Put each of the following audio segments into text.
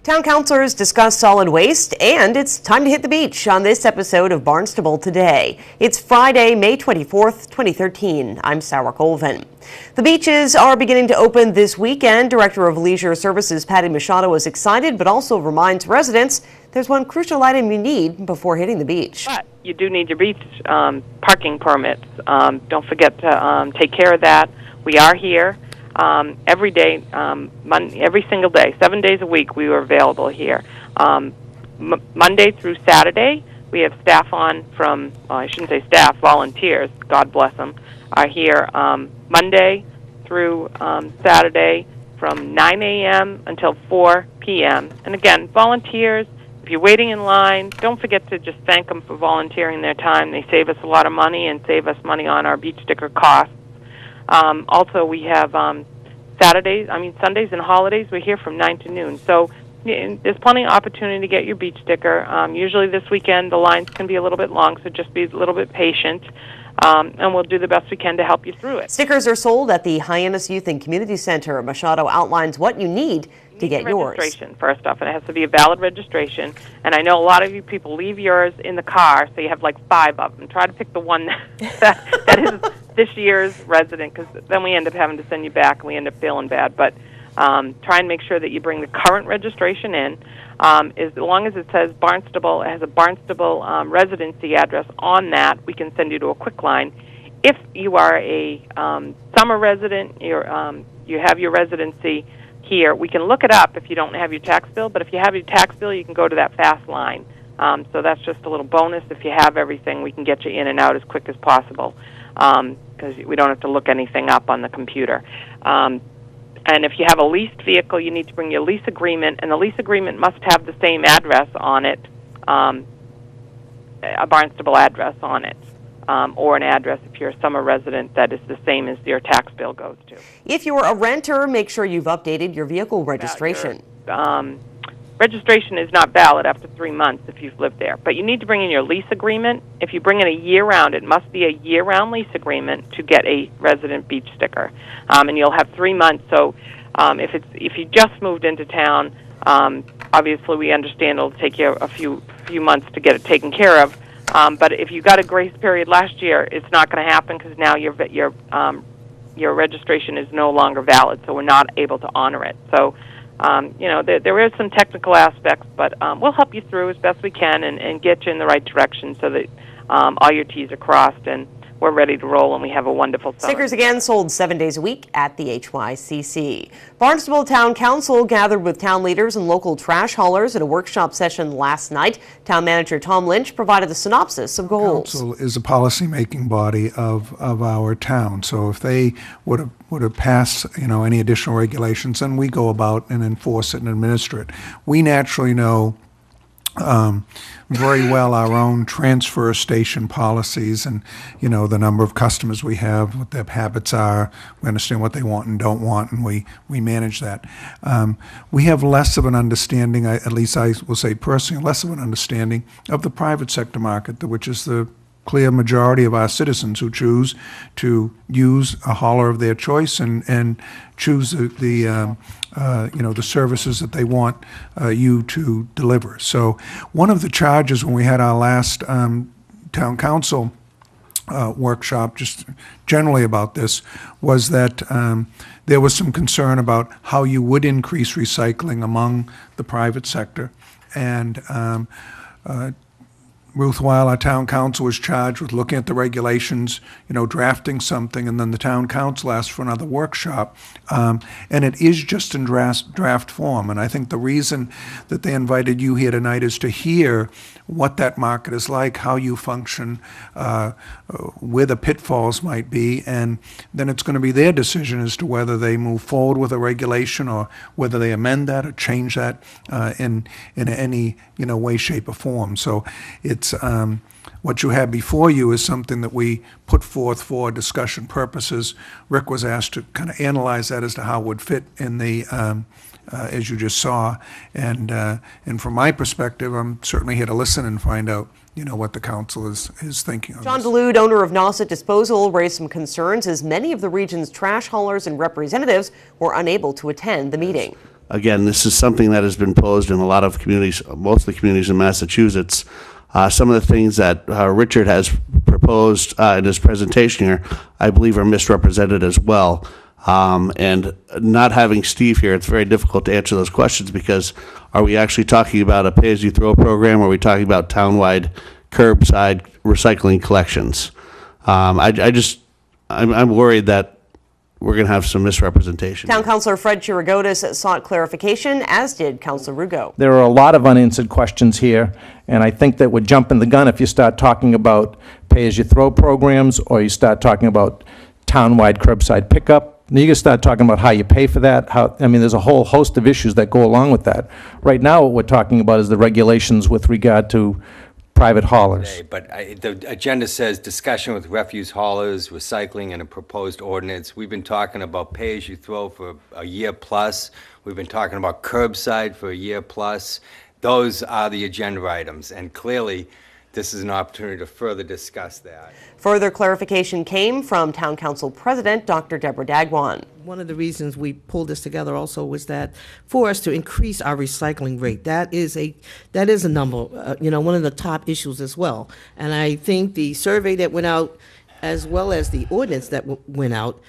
Town councilors discuss solid waste, and it's time to hit the beach on this episode of Barnstable Today. It's Friday, May 24th, 2013. I'm Sarah Colvin. The beaches are beginning to open this weekend. Director of Leisure Services Patty Machado is excited, but also reminds residents there's one crucial item you need before hitting the beach. But you do need your beach parking permits. Don't forget to take care of that. We are here. Every day, every single day, 7 days a week, we are available here. Monday through Saturday, we have staff on from, I shouldn't say staff, volunteers, God bless them, are here Monday through Saturday from 9 a.m. until 4 p.m. And again, volunteers, if you're waiting in line, don't forget to just thank them for volunteering their time. They save us a lot of money and save us money on our beach sticker costs. Also, we have Sundays and holidays. We're here from 9 to noon. So there's plenty of opportunity to get your beach sticker. Usually this weekend the lines can be a little bit long, so just be a little bit patient. And we'll do the best we can to help you through it. Stickers are sold at the Hyannis Youth and Community Center. Machado outlines what you need to get yours. Registration, first off, and it has to be a valid registration. And I know a lot of you people leave yours in the car, so you have like 5 of them. Try to pick the one that is this year's resident, because then we end up having to send you back and we end up feeling bad. But try and make sure that you bring the current registration in. As long as it says Barnstable, it has a Barnstable residency address on that, we can send you to a quick line. If you are a summer resident, you have your residency here, we can look it up if you don't have your tax bill, but if you have your tax bill, you can go to that fast line. So that's just a little bonus. If you have everything, we can get you in and out as quick as possible, because we don't have to look anything up on the computer. And if you have a leased vehicle, you need to bring your lease agreement, and the lease agreement must have the same address on it, a Barnstable address on it, or an address if you're a summer resident that is the same as your tax bill goes to. If you're a renter, make sure you've updated your vehicle registration. Registration is not valid after 3 months if you've lived there, but you need to bring in your lease agreement. If you bring in a year-round, it must be a year-round lease agreement to get a resident beach sticker, and you'll have 3 months. So if you just moved into town, obviously we understand it'll take you a few months to get it taken care of. But if you got a grace period last year, it's not going to happen, because now your registration is no longer valid, so we're not able to honor it. So there is some technical aspects, but we'll help you through as best we can and get you in the right direction so that all your T's are crossed and we're ready to roll, and we have a wonderful summer. Stickers again sold 7 days a week at the HYCC. Barnstable Town Council gathered with town leaders and local trash haulers at a workshop session last night. Town Manager Tom Lynch provided the synopsis of goals. Council is a policy-making body of our town, so if they would have passed any additional regulations, then we go about and enforce it and administer it. We naturally know very well our own transfer station policies and the number of customers we have, what their habits are. We understand what they want and don't want, and we manage that. We have less of an understanding, at least I will say personally, less of an understanding of the private sector market, which is the clear majority of our citizens who choose to use a hauler of their choice and choose the services that they want you to deliver. So one of the charges when we had our last town council workshop, just generally about this, was that there was some concern about how you would increase recycling among the private sector. And Ruth Weil, our town council, was charged with looking at the regulations, drafting something, and then the town council asked for another workshop. And it is just in draft form. And I think the reason that they invited you here tonight is to hear what that market is like, how you function, where the pitfalls might be, and then it's going to be their decision as to whether they move forward with a regulation or whether they amend that or change that in any way, shape, or form. So it's what you have before you is something that we put forth for discussion purposes. Rick was asked to kind of analyze that as to how it would fit in the as you just saw, and from my perspective, I'm certainly here to listen and find out what the council is thinking of. John DeLude, owner of Nauset Disposal, raised some concerns as many of the region's trash haulers and representatives were unable to attend the meeting. again, this is something that has been posed in a lot of communities, most of the communities in Massachusetts. Some of the things that Richard has proposed in his presentation here, I believe, are misrepresented as well. And not having Steve here, it's very difficult to answer those questions, because are we actually talking about a pay-as-you-throw program, or are we talking about town-wide curbside recycling collections? I'm worried that we're going to have some misrepresentation. Town Councilor Fred Chirigotis sought clarification, as did Councilor Rugo. There are a lot of unanswered questions here, and I think that we're jumping the gun if you start talking about pay-as-you-throw programs, or you start talking about town-wide curbside pickup. Then you can start talking about how you pay for that. There's a whole host of issues that go along with that. Right now, what we're talking about is the regulations with regard to private haulers. But the agenda says discussion with refuse haulers, recycling, and a proposed ordinance. We've been talking about pay-as-you-throw for a year plus. We've been talking about curbside for a year plus. Those are the agenda items, and clearly, this is an opportunity to further discuss that. Further clarification came from Town Council President Dr. Deborah Dagwan. One of the reasons we pulled this together also was that for us to increase our recycling rate, that is a number, one of the top issues as well. And I think the survey that went out, as well as the ordinance that went out,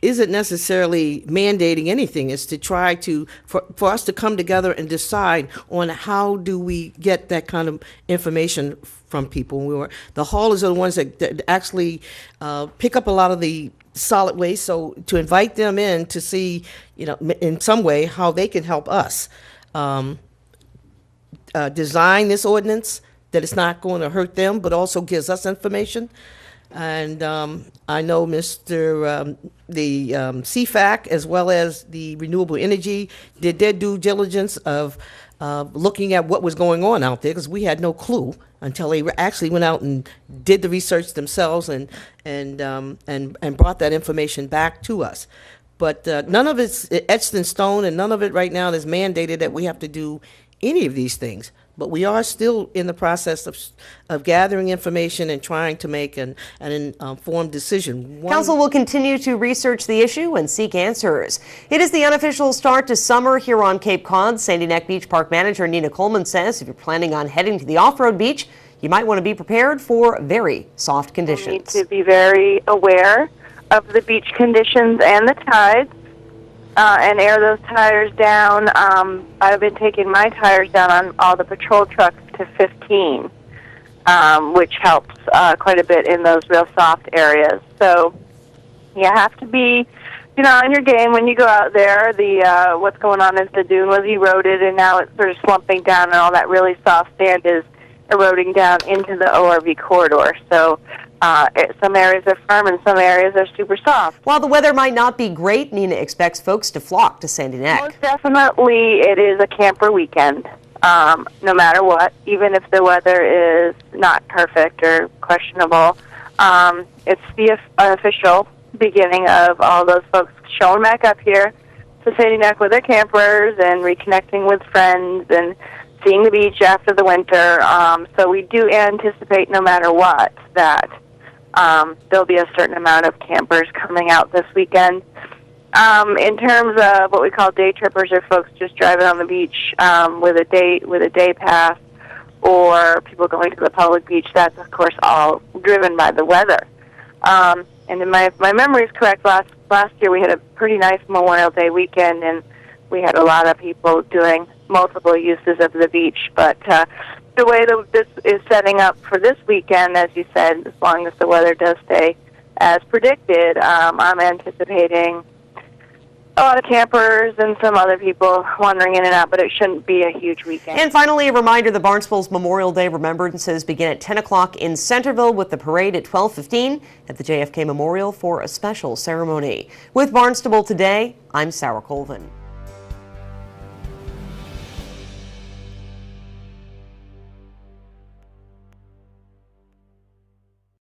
isn't necessarily mandating anything. It's to try to, for us to come together and decide on how do we get that kind of information from people. The haulers are the ones that actually pick up a lot of the solid waste, so to invite them in to see, in some way how they can help us design this ordinance, that it's not going to hurt them, but also gives us information. And I know the CFAC, as well as the renewable energy, did their due diligence of looking at what was going on out there, because we had no clue until they actually went out and did the research themselves and brought that information back to us. But none of it's etched in stone, and none of it right now is mandated that we have to do any of these things. But we are still in the process of gathering information and trying to make an informed decision. Council will continue to research the issue and seek answers. It is the unofficial start to summer here on Cape Cod. Sandy Neck Beach Park Manager Nina Coleman says if you're planning on heading to the off-road beach, you might want to be prepared for very soft conditions. You need to be very aware of the beach conditions and the tides. And air those tires down. I've been taking my tires down on all the patrol trucks to 15, which helps quite a bit in those real soft areas. So you have to be, on your game when you go out there. What's going on is the dune was eroded, and now it's sort of slumping down, and all that really soft sand is eroding down into the ORV corridor. So some areas are firm and some areas are super soft. While the weather might not be great, Nina expects folks to flock to Sandy Neck. Most definitely it is a camper weekend, no matter what, even if the weather is not perfect or questionable. It's the unofficial beginning of all those folks showing back up here to Sandy Neck with their campers and reconnecting with friends and seeing the beach after the winter. So we do anticipate, no matter what, that there'll be a certain amount of campers coming out this weekend. In terms of what we call day trippers, or folks just driving on the beach with a day pass, or people going to the public beach, that's of course all driven by the weather. And if my memory is correct, last year we had a pretty nice Memorial Day weekend, and we had a lot of people doing multiple uses of the beach. But the way that this is setting up for this weekend, as you said, as long as the weather does stay as predicted, I'm anticipating a lot of campers and some other people wandering in and out, but it shouldn't be a huge weekend. And finally, a reminder, the Barnstable's Memorial Day Remembrances begin at 10 o'clock in Centerville, with the parade at 12:15 at the JFK Memorial for a special ceremony. With Barnstable Today, I'm Sarah Colvin.